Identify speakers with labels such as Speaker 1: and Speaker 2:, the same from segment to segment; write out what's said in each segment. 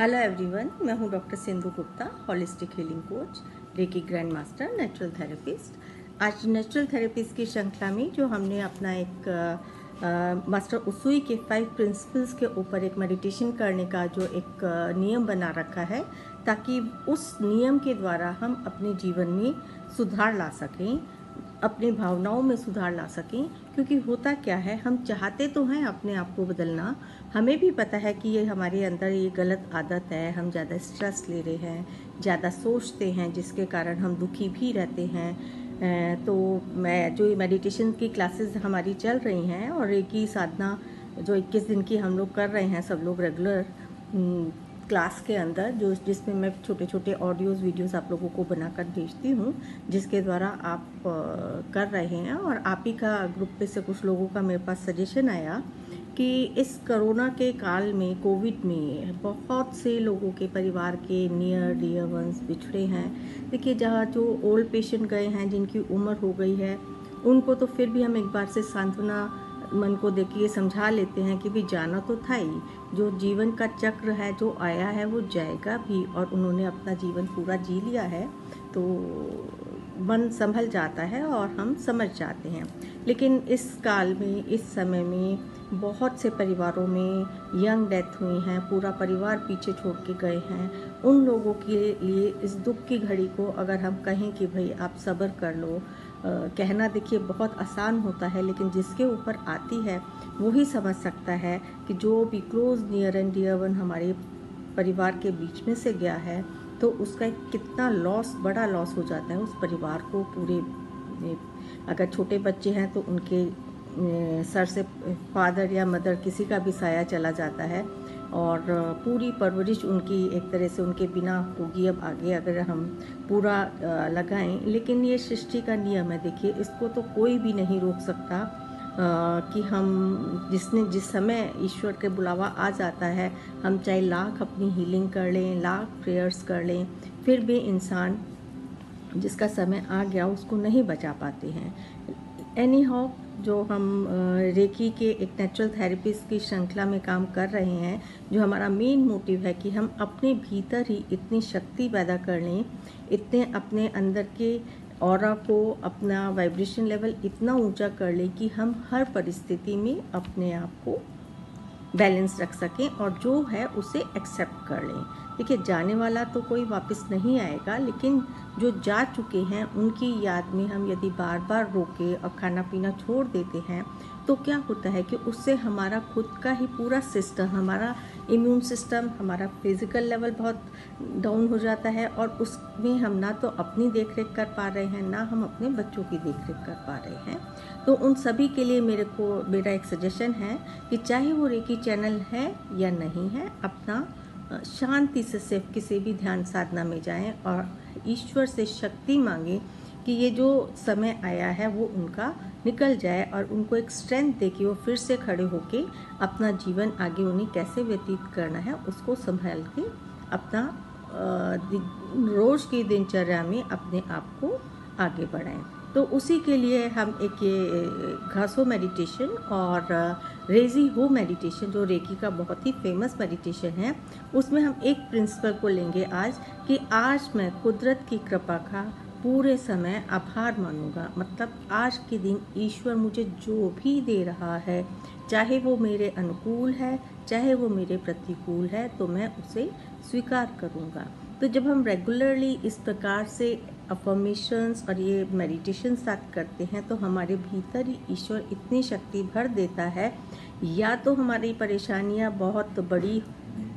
Speaker 1: Hello everyone, मैं हूं doctor Sindhu Gupta, holistic healing coach, reiki grand master, natural therapist. आज natural therapist की श्रृंखला में जो हमने अपना एक मास्टर उसुई के 5 प्रिंसिपल्स के ऊपर एक मेडिटेशन करने का जो एक नियम बना रखा है, ताकि उस नियम के द्वारा हम अपने जीवन में सुधार ला सकें, अपनी भावनाओं में सुधार ला सकें। क्योंकि होता क्या है, हम चाहते तो हैं अपने आप को बदलना, हमें भी पता है कि ये हमारे अंदर ये गलत आदत है, हम ज़्यादा स्ट्रेस ले रहे हैं, ज़्यादा सोचते हैं, जिसके कारण हम दुखी भी रहते हैं। तो मैं जो मेडिटेशन की क्लासेस हमारी चल रही हैं और एक ही साधना जो 21 दिन की हम लोग कर रहे हैं, सब लोग रेगुलर क्लास के अंदर, जिसमें मैं छोटे छोटे ऑडियोज़ वीडियोज़ आप लोगों को बनाकर भेजती हूँ, जिसके द्वारा आप कर रहे हैं। और आप ही का ग्रुप पे से कुछ लोगों का मेरे पास सजेशन आया कि इस कोरोना के काल में, कोविड में, बहुत से लोगों के परिवार के नियर डियर वंस बिछड़े हैं। देखिए, जहाँ जो ओल्ड पेशेंट गए हैं, जिनकी उम्र हो गई है, उनको तो फिर भी हम एक बार से सांत्वना मन को देखिए समझा लेते हैं कि भी जाना तो था ही, जो जीवन का चक्र है, जो आया है वो जाएगा भी, और उन्होंने अपना जीवन पूरा जी लिया है। तो मन संभल जाता है और हम समझ जाते हैं। लेकिन इस काल में, इस समय में बहुत से परिवारों में यंग डेथ हुई हैं, पूरा परिवार पीछे छोड़ के गए हैं। उन लोगों के लिए इस दुख की घड़ी को अगर हम कहें कि भाई आप सब्र कर लो, कहना देखिए बहुत आसान होता है, लेकिन जिसके ऊपर आती है वो ही समझ सकता है कि जो भी close near and dear one हमारे परिवार के बीच में से गया है, तो उसका कितना लॉस, बड़ा लॉस हो जाता है उस परिवार को। पूरे, अगर छोटे बच्चे हैं तो उनके सर से फादर या मदर किसी का भी साया चला जाता है, और पूरी परवरिश उनकी एक तरह से उनके बिना होगी अब आगे, अगर हम पूरा लगाएं। लेकिन ये सृष्टि का नियम है, देखिए इसको तो कोई भी नहीं रोक सकता कि हम जिस समय ईश्वर के बुलावा आ जाता है, हम चाहे लाख अपनी हीलिंग कर लें, लाख प्रेयर्स कर लें, फिर भी इंसान जिसका समय आ गया उसको नहीं बचा पाते हैं। एनी हाउ, जो हम रेकी के एक नेचुरल थेरेपिस्ट की श्रृंखला में काम कर रहे हैं, जो हमारा मेन मोटिव है कि हम अपने भीतर ही इतनी शक्ति पैदा कर लें, इतने अपने अंदर के ऑरा को, अपना वाइब्रेशन लेवल इतना ऊंचा कर लें कि हम हर परिस्थिति में अपने आप को बैलेंस रख सकें और जो है उसे एक्सेप्ट कर लें। देखिए, जाने वाला तो कोई वापस नहीं आएगा, लेकिन जो जा चुके हैं उनकी याद में हम यदि बार बार रोके और खाना पीना छोड़ देते हैं, तो क्या होता है कि उससे हमारा खुद का ही पूरा सिस्टम, हमारा इम्यून सिस्टम, हमारा फिजिकल लेवल बहुत डाउन हो जाता है, और उसमें हम ना तो अपनी देख रेख कर पा रहे हैं, ना हम अपने बच्चों की देख रेख कर पा रहे हैं। तो उन सभी के लिए मेरा एक सजेशन है कि चाहे वो रेकी चैनल है या नहीं है, अपना शांति से सिर्फ किसी भी ध्यान साधना में जाएं और ईश्वर से शक्ति मांगें कि ये जो समय आया है वो उनका निकल जाए, और उनको एक स्ट्रेंथ दे कि वो फिर से खड़े होके अपना जीवन आगे उन्हें कैसे व्यतीत करना है उसको संभाल के अपना रोज की दिनचर्या में अपने आप को आगे बढ़ाएं। तो उसी के लिए हम एक ये घासो मेडिटेशन और रेजी हो मेडिटेशन, जो रेकी का बहुत ही फेमस मेडिटेशन है, उसमें हम एक प्रिंसिपल को लेंगे आज कि आज मैं कुदरत की कृपा का पूरे समय आभार मानूंगा। मतलब आज के दिन ईश्वर मुझे जो भी दे रहा है, चाहे वो मेरे अनुकूल है, चाहे वो मेरे प्रतिकूल है, तो मैं उसे स्वीकार करूंगा। तो जब हम रेगुलरली इस प्रकार से अफर्मेशंस और ये मेडिटेशन स्टार्ट करते हैं, तो हमारे भीतर ही ईश्वर इतनी शक्ति भर देता है, या तो हमारी परेशानियां बहुत बड़ी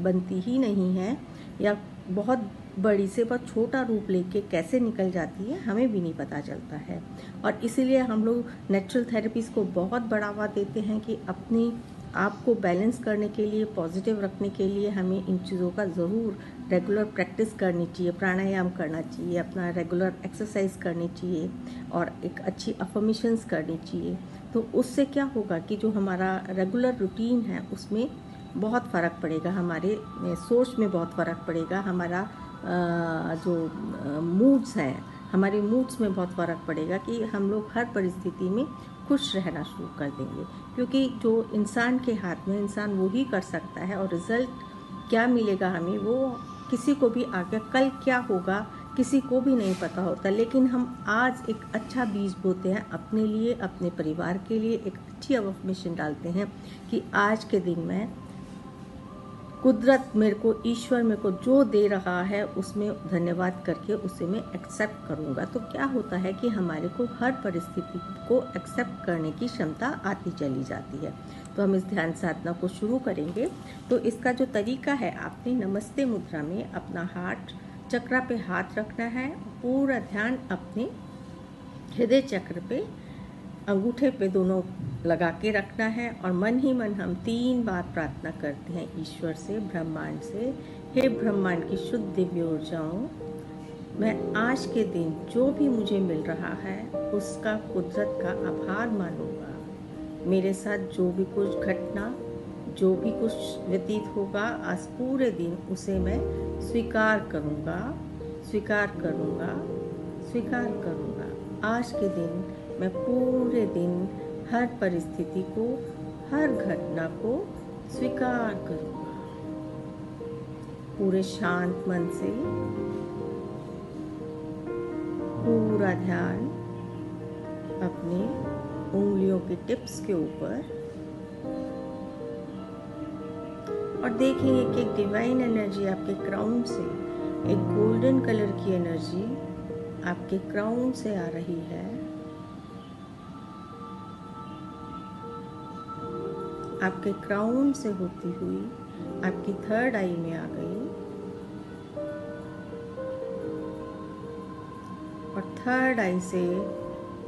Speaker 1: बनती ही नहीं हैं, या बहुत बड़ी से बहुत छोटा रूप लेके कैसे निकल जाती है हमें भी नहीं पता चलता है। और इसीलिए हम लोग नेचुरल थेरेपीज़ को बहुत बढ़ावा देते हैं कि अपनी आप को बैलेंस करने के लिए, पॉजिटिव रखने के लिए हमें इन चीज़ों का ज़रूर रेगुलर प्रैक्टिस करनी चाहिए, प्राणायाम करना चाहिए, अपना रेगुलर एक्सरसाइज करनी चाहिए, और एक अच्छी अफर्मेशंस करनी चाहिए। तो उससे क्या होगा कि जो हमारा रेगुलर रूटीन है उसमें बहुत फ़र्क पड़ेगा, हमारे सोच में बहुत फ़र्क पड़ेगा, हमारा जो मूड्स हैं, हमारे मूड्स में बहुत फ़र्क पड़ेगा कि हम लोग हर परिस्थिति में खुश रहना शुरू कर देंगे। क्योंकि जो इंसान के हाथ में, इंसान वो ही कर सकता है, और रिज़ल्ट क्या मिलेगा हमें वो किसी को भी आगे कल क्या होगा किसी को भी नहीं पता होता, लेकिन हम आज एक अच्छा बीज बोते हैं अपने लिए, अपने परिवार के लिए, एक अच्छी अफर्मेशन डालते हैं कि आज के दिन में कुदरत मेरे को, ईश्वर मेरे को जो दे रहा है उसमें धन्यवाद करके उसे मैं एक्सेप्ट करूँगा। तो क्या होता है कि हमारे को हर परिस्थिति को एक्सेप्ट करने की क्षमता आती चली जाती है। तो हम इस ध्यान साधना को शुरू करेंगे। तो इसका जो तरीका है, आपने नमस्ते मुद्रा में अपना हाथ चक्र पे हाथ रखना है, पूरा ध्यान अपने हृदय चक्र पे अंगूठे पे दोनों लगा के रखना है और मन ही मन हम 3 बार प्रार्थना करते हैं ईश्वर से, ब्रह्मांड से। हे ब्रह्मांड की शुद्ध दिव्य ऊर्जाओं, मैं आज के दिन जो भी मुझे मिल रहा है उसका कुदरत का आभार मानूंगा। मेरे साथ जो भी कुछ घटना, जो भी कुछ व्यतीत होगा आज पूरे दिन, उसे मैं स्वीकार करूंगा, स्वीकार करूंगा, स्वीकार करूंगा। आज के दिन मैं पूरे दिन हर परिस्थिति को, हर घटना को स्वीकार करूंगा। पूरे शांत मन से पूरा ध्यान अपने उंगलियों के टिप्स के ऊपर, और देखेंगे कि एक डिवाइन एनर्जी आपके क्राउन से, एक गोल्डन कलर की एनर्जी आपके क्राउन से आ रही है। आपके क्राउन से होती हुई आपकी थर्ड आई में आ गई और थर्ड आई से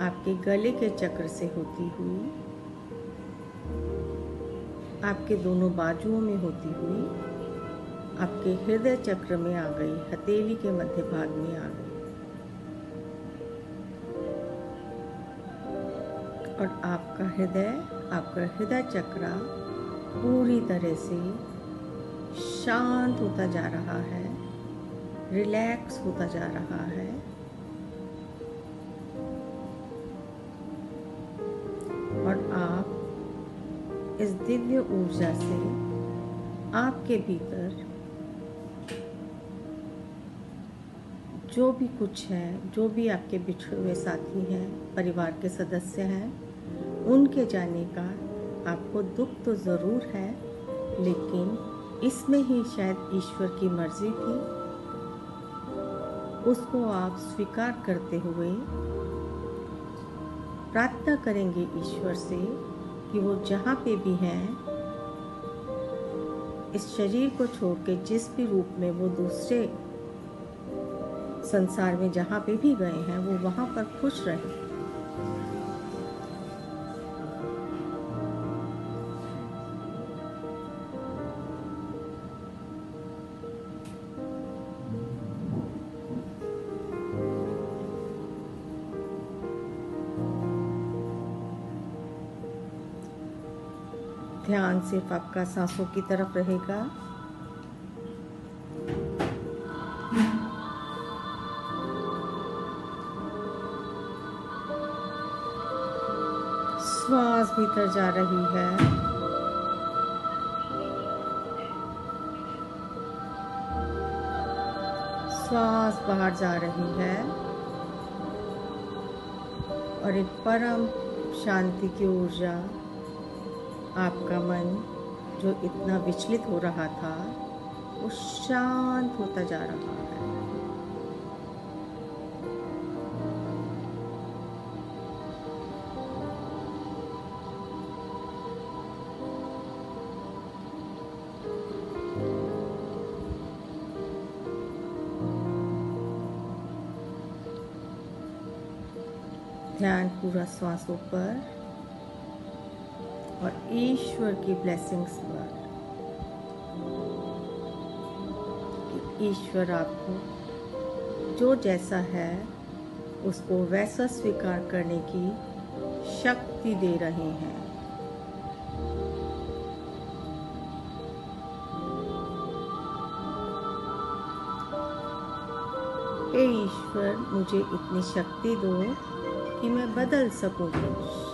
Speaker 1: आपके गले के चक्र से होती हुई आपके दोनों बाजुओं में होती हुई आपके हृदय चक्र में आ गई, हथेली के मध्य भाग में आ गई और आपका हृदय चक्र पूरी तरह से शांत होता जा रहा है, रिलैक्स होता जा रहा है। और आप इस दिव्य ऊर्जा से आपके भीतर जो भी कुछ है, जो भी आपके बिछड़े हुए साथी हैं, परिवार के सदस्य हैं, उनके जाने का आपको दुख तो ज़रूर है, लेकिन इसमें ही शायद ईश्वर की मर्जी थी। उसको आप स्वीकार करते हुए प्रार्थना करेंगे ईश्वर से कि वो जहाँ पे भी हैं, इस शरीर को छोड़ के जिस भी रूप में वो दूसरे संसार में जहाँ पे भी गए हैं, वो वहाँ पर खुश रहें। ध्यान सिर्फ आपका सांसों की तरफ रहेगा। श्वास भीतर जा रही है, श्वास बाहर जा रही है और एक परम शांति की ऊर्जा, आपका मन जो इतना विचलित हो रहा था वो शांत होता जा रहा है। ध्यान पूरा श्वासों पर और ईश्वर की ब्लेसिंग्स पर कि ईश्वर आपको जो जैसा है उसको वैसा स्वीकार करने की शक्ति दे रहे हैं। हे ईश्वर, मुझे इतनी शक्ति दो कि मैं बदल सकूं कुछ।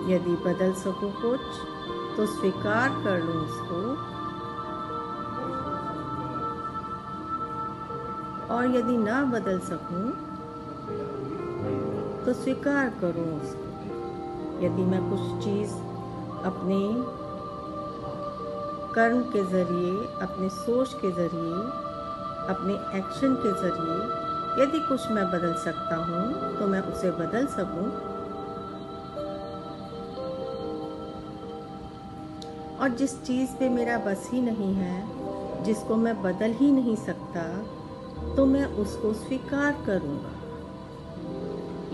Speaker 1: यदि बदल सकूं कुछ तो स्वीकार कर लूं उसको, और यदि ना बदल सकूं तो स्वीकार करूं उसको। यदि मैं कुछ चीज़ अपने कर्म के ज़रिए, अपने सोच के ज़रिए, अपने एक्शन के ज़रिए यदि कुछ मैं बदल सकता हूँ तो मैं उसे बदल सकूँ, और जिस चीज़ पे मेरा बस ही नहीं है, जिसको मैं बदल ही नहीं सकता, तो मैं उसको स्वीकार करूँगा।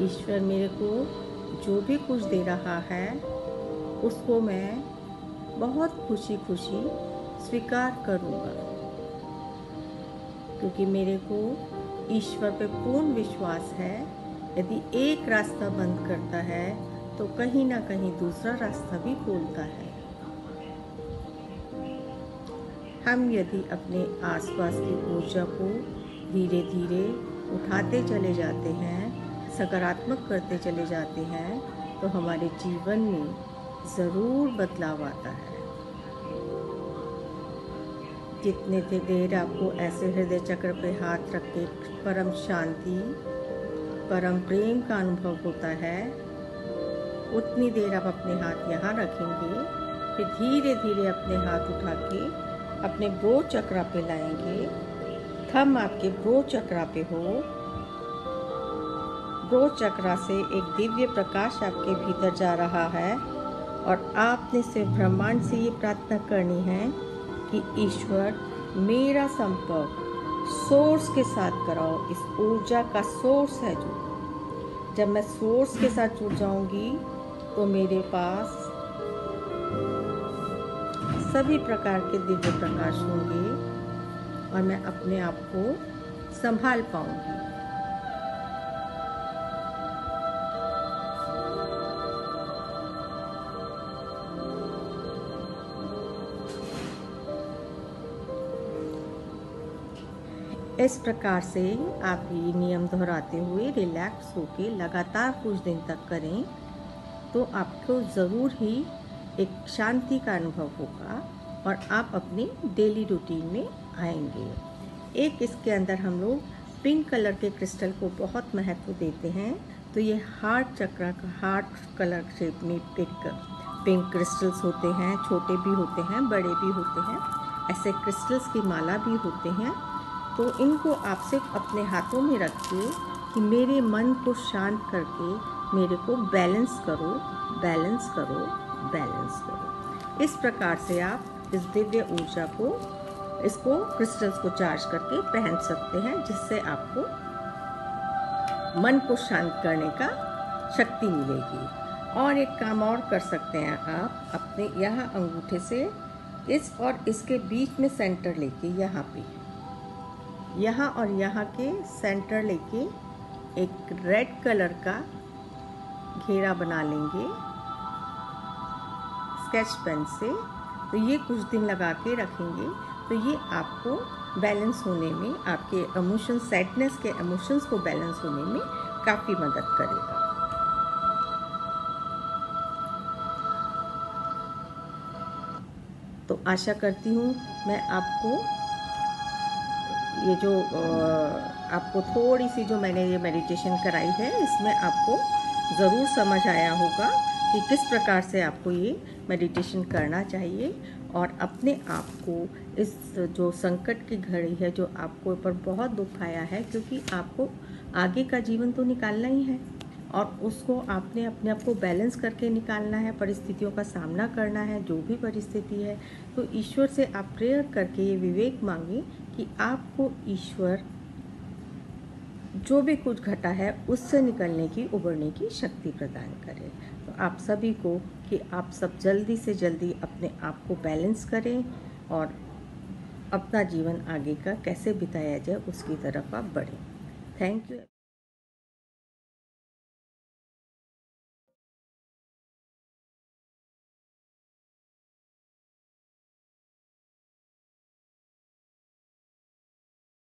Speaker 1: ईश्वर मेरे को जो भी कुछ दे रहा है उसको मैं बहुत खुशी खुशी स्वीकार करूँगा, क्योंकि मेरे को ईश्वर पे पूर्ण विश्वास है। यदि एक रास्ता बंद करता है तो कहीं ना कहीं दूसरा रास्ता भी खोलता है। हम यदि अपने आसपास की ऊर्जा को धीरे धीरे उठाते चले जाते हैं, सकारात्मक करते चले जाते हैं, तो हमारे जीवन में ज़रूर बदलाव आता है। जितने देर आपको ऐसे हृदय चक्र पे हाथ रख के परम शांति, परम प्रेम का अनुभव होता है, उतनी देर आप अपने हाथ यहाँ रखेंगे। फिर धीरे धीरे अपने हाथ उठा के अपने ब्रो चक्रा पे लाएंगे। थंब आपके ब्रो चक्रा पे हो। ब्रो चक्रा से एक दिव्य प्रकाश आपके भीतर जा रहा है, और आपने सिर्फ ब्रह्मांड से ये प्रार्थना करनी है कि ईश्वर मेरा संपर्क सोर्स के साथ कराओ। इस ऊर्जा का सोर्स है जो, जब मैं सोर्स के साथ जुड़ जाऊंगी तो मेरे पास सभी प्रकार के दिव्य प्रकाश होंगे और मैं अपने आप को संभाल पाऊंगी। इस प्रकार से आप ये नियम दोहराते हुए रिलैक्स होके लगातार कुछ दिन तक करें तो आपको ज़रूर ही एक शांति का अनुभव होगा और आप अपने डेली रूटीन में आएंगे। एक इसके अंदर हम लोग पिंक कलर के क्रिस्टल को बहुत महत्व देते हैं, तो ये हार्ट चक्र का हार्ट कलर शेप में पिंक क्रिस्टल्स होते हैं, छोटे भी होते हैं, बड़े भी होते हैं। ऐसे क्रिस्टल्स की माला भी होते हैं। तो इनको आप सिर्फ अपने हाथों में रखिए कि मेरे मन को शांत करके मेरे को बैलेंस करो, बैलेंस करो, बैलेंस करो। इस प्रकार से आप इस दिव्य ऊर्जा को, इसको क्रिस्टल्स को चार्ज करके पहन सकते हैं, जिससे आपको मन को शांत करने का शक्ति मिलेगी। और एक काम और कर सकते हैं आप, अपने यहाँ अंगूठे से इस और इसके बीच में सेंटर लेके यहाँ और यहाँ के सेंटर लेके एक रेड कलर का घेरा बना लेंगे स्केच पेन से। तो ये कुछ दिन लगा के रखेंगे, तो ये आपको बैलेंस होने में, आपके इमोशन, सैडनेस के इमोशंस को बैलेंस होने में काफ़ी मदद करेगा। तो आशा करती हूँ मैं आपको ये जो आपको थोड़ी सी जो मैंने ये मेडिटेशन कराई है, इसमें आपको ज़रूर समझ आया होगा कि किस प्रकार से आपको ये मेडिटेशन करना चाहिए और अपने आप को इस जो संकट की घड़ी है, जो आपको ऊपर बहुत दुख आया है, क्योंकि आपको आगे का जीवन तो निकालना ही है और उसको आपने अपने आप को बैलेंस करके निकालना है, परिस्थितियों का सामना करना है, जो भी परिस्थिति है। तो ईश्वर से आप प्रेयर करके ये विवेक मांगे कि आपको ईश्वर जो भी कुछ घटा है उससे निकलने की, उबरने की शक्ति प्रदान करे। तो आप सभी को कि आप सब जल्दी से जल्दी अपने आप को बैलेंस करें और अपना जीवन आगे का कैसे बिताया जाए उसकी तरफ आप बढ़ें। Thank you.